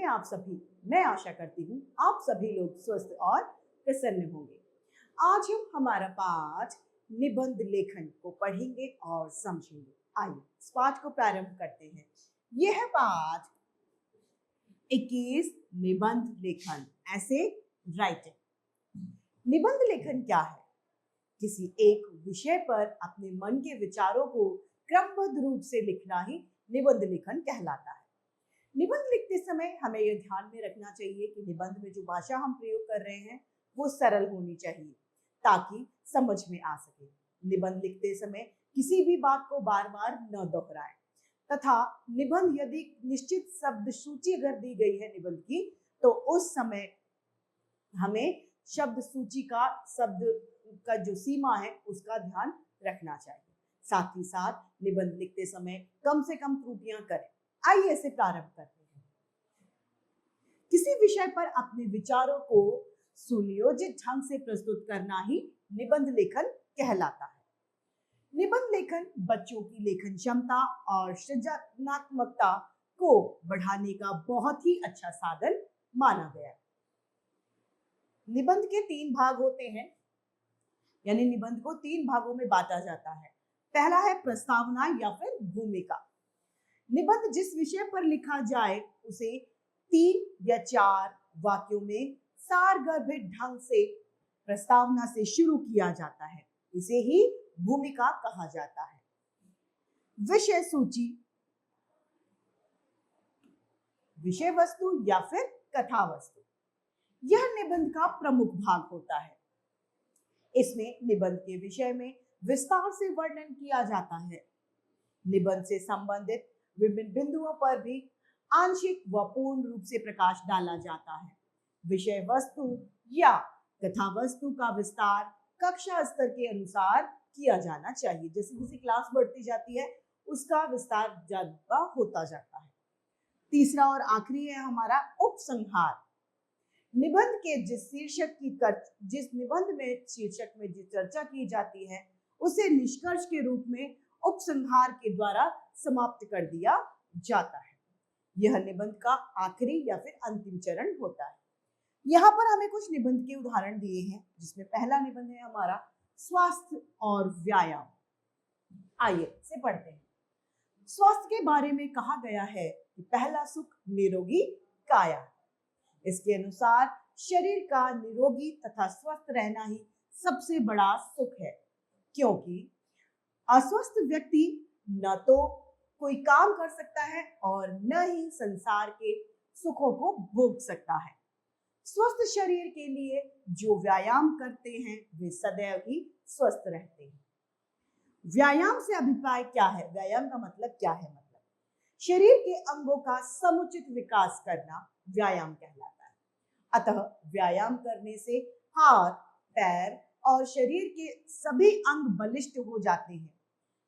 आप सभी, मैं आशा करती हूँ आप सभी लोग स्वस्थ और प्रसन्न होंगे। आज हम हमारा पाठ निबंध लेखन को पढ़ेंगे और समझेंगे। आइए इस पाठ को प्रारंभ करते हैं। यह पाठ 21 निबंध लेखन, ऐसे राइटिंग। निबंध लेखन क्या है? किसी एक विषय पर अपने मन के विचारों को क्रमबद्ध रूप से लिखना ही निबंध लेखन कहलाता है। निबंध लिखते समय हमें यह ध्यान में रखना चाहिए कि निबंध में जो भाषा हम प्रयोग कर रहे हैं वो सरल होनी चाहिए ताकि समझ में आ सके। निबंध लिखते समय किसी भी बात को बार बार न दोहराएं तथा निबंध यदि निश्चित शब्द सूची अगर दी गई है निबंध की, तो उस समय हमें शब्द सूची का शब्द का जो सीमा है उसका ध्यान रखना चाहिए। साथ ही साथ निबंध लिखते समय कम से कम त्रुटियां करें। आइए इसे प्रारंभ करते हैं। किसी विषय पर अपने विचारों को सुनियोजित ढंग से प्रस्तुत करना ही निबंध लेखन कहलाता है। निबंध लेखन बच्चों की लेखन क्षमता और सृजनात्मकता को बढ़ाने का बहुत ही अच्छा साधन माना गया है। निबंध के 3 भाग होते हैं, यानी निबंध को 3 भागों में बांटा जाता है। पहला है प्रस्तावना या फिर भूमिका। निबंध जिस विषय पर लिखा जाए उसे 3 या 4 वाक्यों में सारगर्भित ढंग से प्रस्तावना से शुरू किया जाता है। इसे ही भूमिका कहा जाता है। विषय सूची, विषय वस्तु या फिर कथा वस्तु, यह निबंध का प्रमुख भाग होता है। इसमें निबंध के विषय में विस्तार से वर्णन किया जाता है। निबंध से संबंधित विभिन्न बिंदुओं पर भी आंशिक व पूर्ण रूप से प्रकाश डाला जाता है। विषय वस्तु या कथा वस्तु का विस्तार कक्षा स्तर के अनुसार किया जाना चाहिए। जैसे जैसे क्लास बढ़ती जाती है उसका विस्तार ज्यादा होता जाता है। तीसरा और आखिरी है हमारा उपसंहार। निबंध के जिस निबंध में शीर्षक में जिस चर्चा की जाती है उसे निष्कर्ष के रूप में उपसंहार के द्वारा समाप्त कर दिया जाता है। यह निबंध का आखिरी या फिर अंतिम चरण होता है। यहाँ पर हमें कुछ निबंध के उदाहरण दिए हैं, जिसमें पहला निबंध है हमारा स्वास्थ्य और व्यायाम। आइए इसे पढ़ते हैं। स्वास्थ्य के बारे में कहा गया है कि पहला सुख निरोगी काया। इसके अनुसार शरीर का निरोगी तथा स्वस्थ रहना ही सबसे बड़ा सुख है, क्योंकि अस्वस्थ व्यक्ति न तो कोई काम कर सकता है और न ही संसार के सुखों को भोग सकता है। स्वस्थ शरीर के लिए जो व्यायाम करते हैं वे सदैव ही स्वस्थ रहते हैं। व्यायाम से अभिप्राय क्या है? व्यायाम का मतलब क्या है? मतलब शरीर के अंगों का समुचित विकास करना व्यायाम कहलाता है। अतः व्यायाम करने से हाथ, पैर और शरीर के सभी अंग बलिष्ठ हो जाते हैं।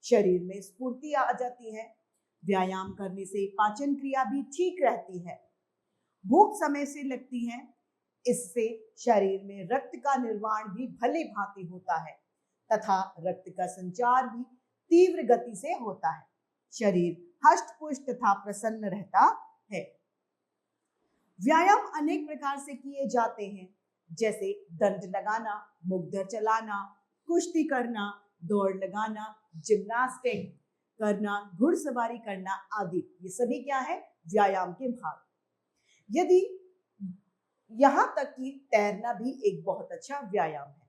शरीर में स्फूर्ति आ जाती है। व्यायाम करने से पाचन क्रिया भी ठीक रहती है। भूख समय से लगती है। इससे शरीर में रक्त का निर्माण भी भली भांति होता है तथा रक्त का संचार भी तीव्र गति से होता है। शरीर हष्ट पुष्ट तथा प्रसन्न रहता है। व्यायाम अनेक प्रकार से किए जाते हैं, जैसे दंड लगाना, मुग्धर चलाना, कुश्ती करना, दौड़ लगाना, जिम्नास्टिक करना, घुड़सवारी करना आदि। ये सभी क्या है? व्यायाम के भाग। यदि यहाँ तक कि तैरना भी एक बहुत अच्छा व्यायाम है।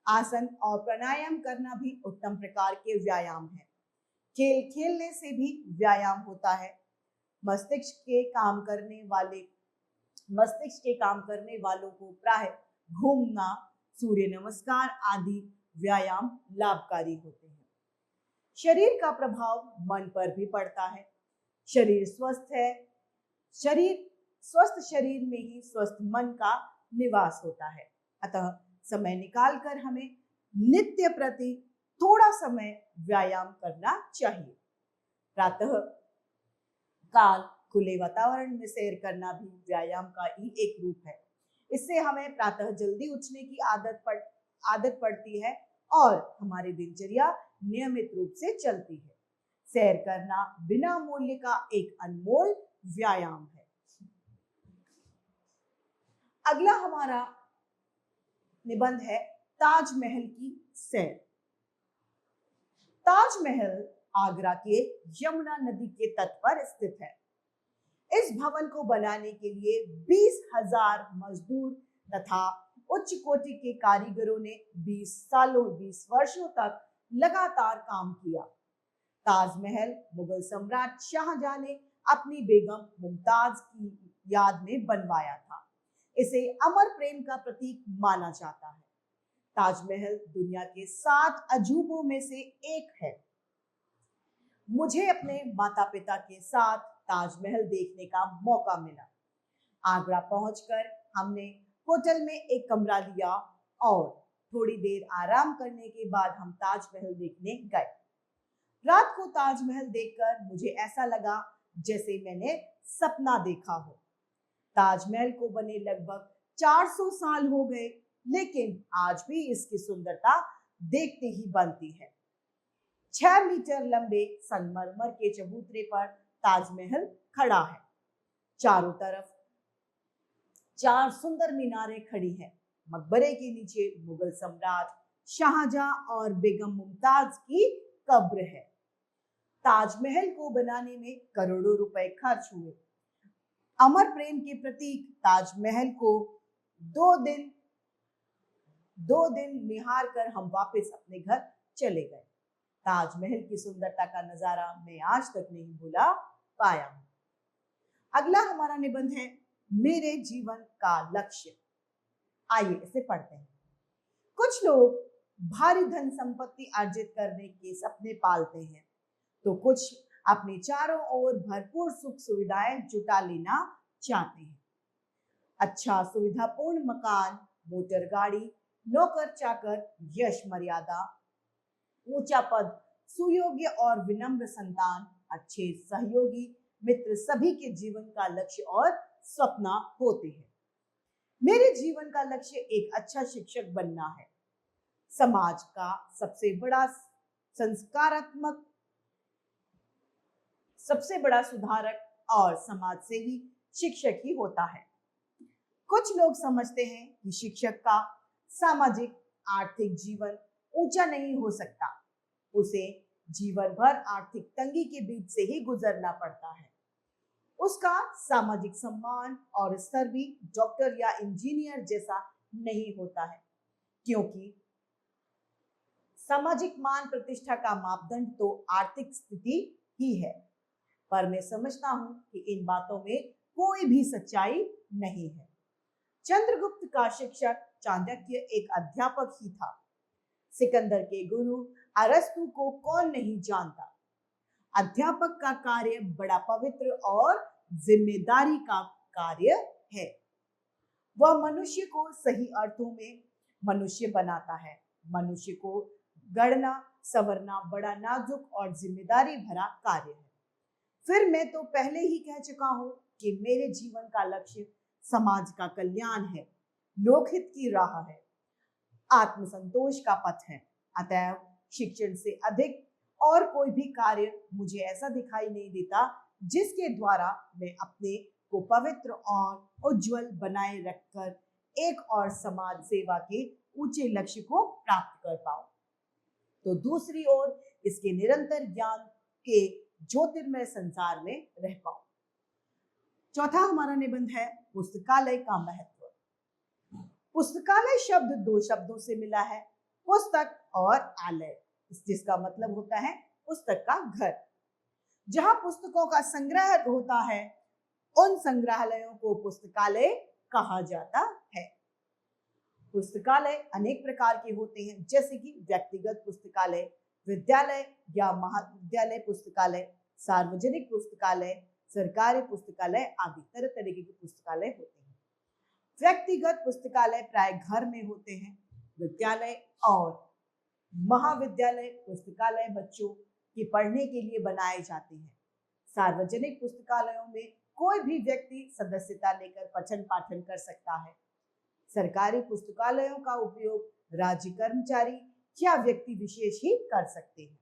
आसन और प्राणायाम करना भी उत्तम प्रकार के व्यायाम है। खेल खेलने से भी व्यायाम होता है। मस्तिष्क के काम करने वालों को प्राय घूमना, सूर्य नमस्कार आदि व्यायाम लाभकारी होते हैं। शरीर का प्रभाव मन पर भी पड़ता है। स्वस्थ शरीर में ही स्वस्थ मन का निवास होता है। अतः समय निकालकर हमें नित्य प्रति थोड़ा समय व्यायाम करना चाहिए। प्रातः काल खुले वातावरण में सैर करना भी व्यायाम का ही एक रूप है। इससे हमें प्रातः जल्दी उठने की आदत पड़ती है और हमारी दिनचर्या नियमित रूप से चलती है। सैर करना बिना मूल्य का एक अनमोल व्यायाम है। अगला हमारा निबंध है ताजमहल की सैर। ताजमहल आगरा के यमुना नदी के तट पर स्थित है। इस भवन को बनाने के लिए 20,000 मजदूर तथा उच्च कोटि के कारीगरों ने 20 वर्षों तक लगातार काम किया। ताजमहल मुगल सम्राट शाहजहां ने अपनी बेगम मुमताज की याद में बनवाया था। इसे अमर प्रेम का प्रतीक माना जाता है। ताजमहल दुनिया के 7 अजूबों में से एक है। मुझे अपने माता पिता के साथ ताजमहल देखने का मौका मिला। आगरा पहुंचकर हमने होटल में एक कमरा लिया और थोड़ी देर आराम करने के बाद हम ताजमहल देखने गए। रात को ताजमहल देखकर मुझे ऐसा लगा जैसे मैंने सपना देखा हो। ताजमहल को बने लगभग 400 साल हो गए, लेकिन आज भी इसकी सुंदरता देखते ही बनती है। 6 मीटर लंबे संगमरमर के चबूतरे पर ताजमहल खड़ा है। चारों तरफ 4 सुंदर मीनारें खड़ी हैं। मकबरे के नीचे मुगल सम्राट शाहजहां और बेगम मुमताज की कब्र है। ताजमहल को बनाने में करोड़ों रुपए खर्च हुए। अमर प्रेम के प्रतीक ताजमहल को 2 दिन निहार कर हम वापस अपने घर चले गए। ताजमहल की सुंदरता का नजारा मैं आज तक नहीं भूला पाया हूं। अगला हमारा निबंध है मेरे जीवन का लक्ष्य। आइए इसे पढ़ते हैं। कुछ लोग भारी धन संपत्ति अर्जित करने के सपने पालते हैं, तो कुछ अपने चारों ओर भरपूर सुख सुविधाएं जुटा लेना चाहते हैं। अच्छा सुविधापूर्ण मकान, मोटर गाड़ी, नौकर चाकर, यश मर्यादा, ऊंचा पद, सुयोग्य और विनम्र संतान, अच्छे सहयोगी मित्र सभी के जीवन का लक्ष्य और सपना होते हैं। मेरे जीवन का लक्ष्य एक अच्छा शिक्षक बनना है। समाज का सबसे बड़ा संस्कारात्मक, सबसे बड़ा सुधारक और समाज सेवी शिक्षक ही होता है। कुछ लोग समझते हैं कि शिक्षक का सामाजिक आर्थिक जीवन ऊंचा नहीं हो सकता, उसे जीवन भर आर्थिक तंगी के बीच से ही गुजरना पड़ता है। उसका सामाजिक सम्मान और स्तर भी डॉक्टर या इंजीनियर जैसा नहीं होता है, क्योंकि सामाजिक मान प्रतिष्ठा का मापदंड तो आर्थिक स्थिति ही है। पर मैं समझता हूं कि इन बातों में कोई भी सच्चाई नहीं है। चंद्रगुप्त का शिक्षक चाणक्य एक अध्यापक ही था। सिकंदर के गुरु अरस्तु को कौन नहीं जानता। अध्यापक का कार्य बड़ा पवित्र और जिम्मेदारी का कार्य है। वह मनुष्य को सही अर्थों में मनुष्य बनाता है। मनुष्य को गढ़ना संवरना बड़ा नाजुक और जिम्मेदारी भरा कार्य है। फिर मैं तो पहले ही कह चुका हूं कि मेरे जीवन का लक्ष्य समाज का कल्याण है, लोकहित की राह है, आत्मसंतोष का पथ है। अतएव शिक्षण से अधिक और कोई भी कार्य मुझे ऐसा दिखाई नहीं देता जिसके द्वारा मैं अपने को पवित्र और उज्जवल बनाए रखकर एक और समाज सेवा के ऊंचे लक्ष्य को प्राप्त कर पाऊं, तो दूसरी ओर इसके निरंतर ज्ञान के ज्योतिर्मय संसार में रह पाऊं। चौथा हमारा निबंध है पुस्तकालय का महत्व। पुस्तकालय शब्द 2 शब्दों से मिला है, पुस्तक और आलय, जिसका मतलब होता है पुस्तक का घर। जहां पुस्तकों का संग्रह होता है, उन संग्रहालयों को पुस्तकालय कहा जाता है। पुस्तकालय अनेक प्रकार के होते हैं, जैसे कि व्यक्तिगत पुस्तकालय, विद्यालय या महाविद्यालय पुस्तकालय, सार्वजनिक पुस्तकालय, सरकारी पुस्तकालय आदि तरह तरह के पुस्तकालय होते हैं। व्यक्तिगत पुस्तकालय प्राय घर में होते हैं। विद्यालय और महाविद्यालय पुस्तकालय बच्चों के पढ़ने के लिए बनाए जाते हैं। सार्वजनिक पुस्तकालयों में कोई भी व्यक्ति सदस्यता लेकर पठन पाठन कर सकता है। सरकारी पुस्तकालयों का उपयोग राज्य कर्मचारी या व्यक्ति विशेष ही कर सकते हैं।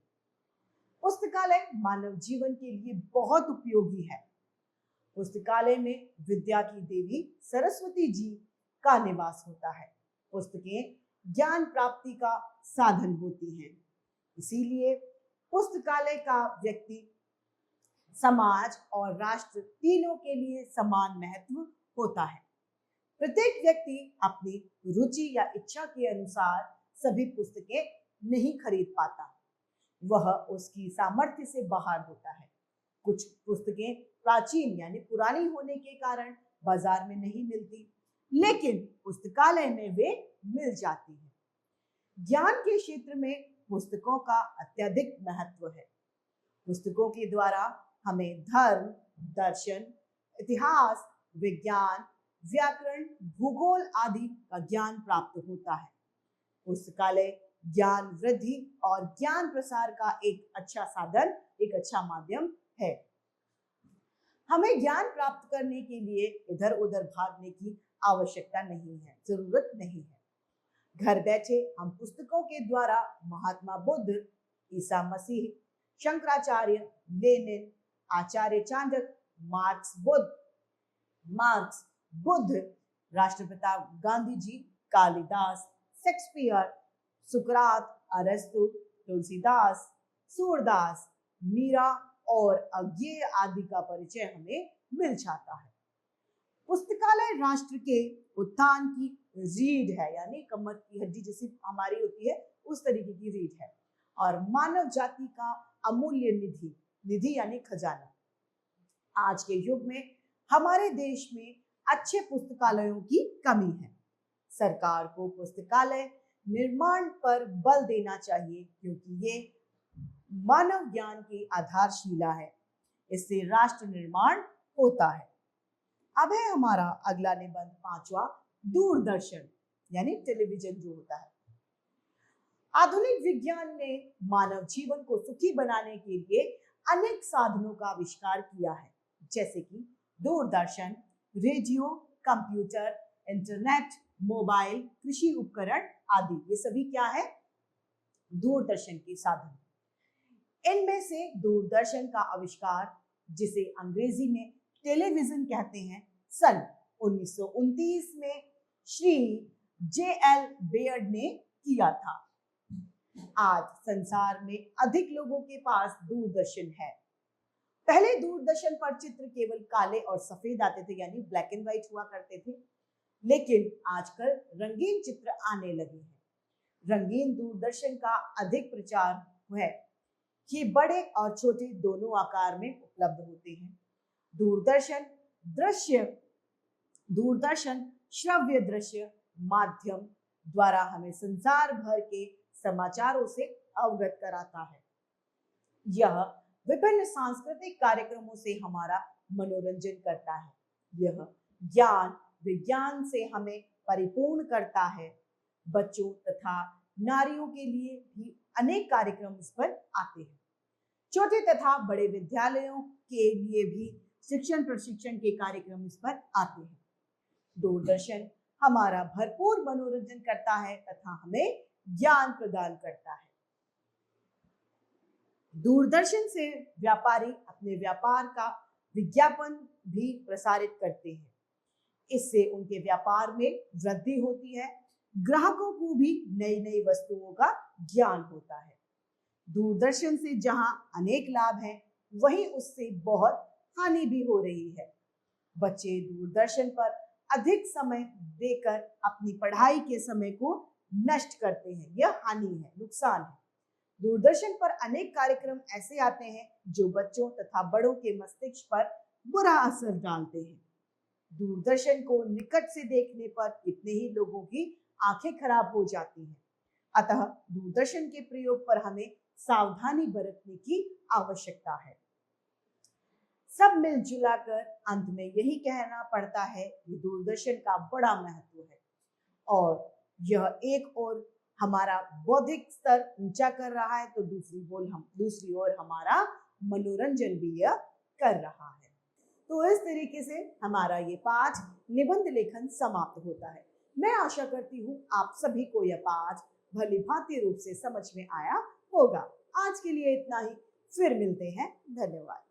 पुस्तकालय मानव जीवन के लिए बहुत उपयोगी है। पुस्तकालय में विद्या की देवी सरस्वती जी का निवास होता है। पुस्तकें ज्ञान प्राप्ति का साधन होती हैं। इसीलिए पुस्तकालय का व्यक्ति, समाज और राष्ट्र तीनों के लिए समान महत्व होता है। प्रत्येक व्यक्ति अपनी रुचि या इच्छा के अनुसार सभी पुस्तकें नहीं खरीद पाता, वह उसकी सामर्थ्य से बाहर होता है। कुछ पुस्तकें प्राचीन यानी पुरानी होने के कारण बाजार में नहीं मिलती, लेकिन पुस्तकालय में वे मिल जाती हैं। ज्ञान के क्षेत्र में पुस्तकों का अत्यधिक महत्व है। पुस्तकों के द्वारा हमें धर्म, दर्शन, इतिहास, विज्ञान, व्याकरण, भूगोल आदि का ज्ञान प्राप्त होता है। पुस्तकालय ज्ञान वृद्धि और ज्ञान प्रसार का एक अच्छा साधन, एक अच्छा माध्यम है। हमें ज्ञान प्राप्त करने के लिए इधर उधर भागने की आवश्यकता नहीं है, जरूरत नहीं है। घर बैठे हम पुस्तकों के द्वारा महात्मा बुद्ध, ईसा मसीह, शंकराचार्य, लेनिन, आचार्य चाणक्य, मार्क्स बुद्ध, राष्ट्रपिता गांधी जी, कालिदास, शेक्सपियर, सुकरात, अरस्तु, तुलसीदास, सूरदास, मीरा और अज्ञेय आदि का परिचय हमें मिल जाता है। पुस्तकालय राष्ट्र के उत्थान की रीढ़ है, यानी कमर की हड्डी जैसी हमारी होती है उस तरीके की रीढ़ है, और मानव जाति का अमूल्य निधि यानी खजाना। आज के युग में हमारे देश में अच्छे पुस्तकालयों की कमी है। सरकार को पुस्तकालय निर्माण पर बल देना चाहिए, क्योंकि ये मानव ज्ञान की आधारशिला है। इससे राष्ट्र निर्माण होता है। अब है हमारा अगला निबंध 5वां, दूरदर्शन यानी टेलीविजन जो होता है। आधुनिक विज्ञान ने मानव जीवन को सुखी बनाने के लिए अनेक साधनों का आविष्कार किया है, जैसे कि Doordarshan, radio, computer, internet, mobile, कृषि उपकरण आदि। ये सभी क्या है? दूरदर्शन के साधन। इनमें से दूरदर्शन का आविष्कार, जिसे अंग्रेजी में टेलीविजन कहते हैं, सन 1929 में श्री J.L. बेयर्ड ने किया था। आज संसार में अधिक लोगों के पास दूरदर्शन है। पहले दूरदर्शन पर चित्र केवल काले और सफेद आते थे, यानी ब्लैक एंड व्हाइट हुआ करते थे, लेकिन आजकल रंगीन चित्र आने लगे हैं। रंगीन दूरदर्शन का अधिक प्रचार है कि बड़े और छोटे दोनों आकार में उपलब्ध होते हैं। दूरदर्शन श्रव्य दृश्य माध्यम द्वारा हमें संसार भर के समाचारों से अवगत कराता है। यह विभिन्न सांस्कृतिक कार्यक्रमों से हमारा मनोरंजन करता है। यह ज्ञान विज्ञान से हमें परिपूर्ण करता है। बच्चों तथा नारियों के लिए भी अनेक कार्यक्रम इस पर आते हैं। छोटे तथा बड़े विद्यालयों के लिए भी शिक्षण प्रशिक्षण के कार्यक्रम इस पर आते हैं। दूरदर्शन हमारा भरपूर मनोरंजन करता है तथा हमें ज्ञान प्रदान करता है। दूरदर्शन से व्यापारी अपने व्यापार का विज्ञापन भी प्रसारित करते हैं। इससे उनके व्यापार में वृद्धि होती है। ग्राहकों को भी नई नई वस्तुओं का ज्ञान होता है। दूरदर्शन से जहां अनेक लाभ हैं, वहीं उससे बहुत हानि भी हो रही है। बच्चे दूरदर्शन पर अधिक समय देकर अपनी पढ़ाई के समय को नष्ट करते हैं। यह हानि है, नुकसान है। दूरदर्शन पर अनेक कार्यक्रम ऐसे आते हैं जो बच्चों तथा बड़ों के मस्तिष्क पर बुरा असर डालते हैं। दूरदर्शन को निकट से देखने पर कितने ही लोगों की आंखें खराब हो जाती हैं। अतः दूरदर्शन के प्रयोग पर हमें सावधानी बरतने की आवश्यकता है। सब मिलजुला कर अंत में यही कहना पड़ता है कि दूरदर्शन का बड़ा महत्व है, और यह एक ओर हमारा बौद्धिक स्तर ऊंचा कर रहा है, तो दूसरी ओर हमारा मनोरंजन भी यह कर रहा है। तो इस तरीके से हमारा ये पाठ निबंध लेखन समाप्त होता है। मैं आशा करती हूँ आप सभी को यह पाठ भली भांति रूप से समझ में आया होगा। आज के लिए इतना ही, फिर मिलते हैं। धन्यवाद।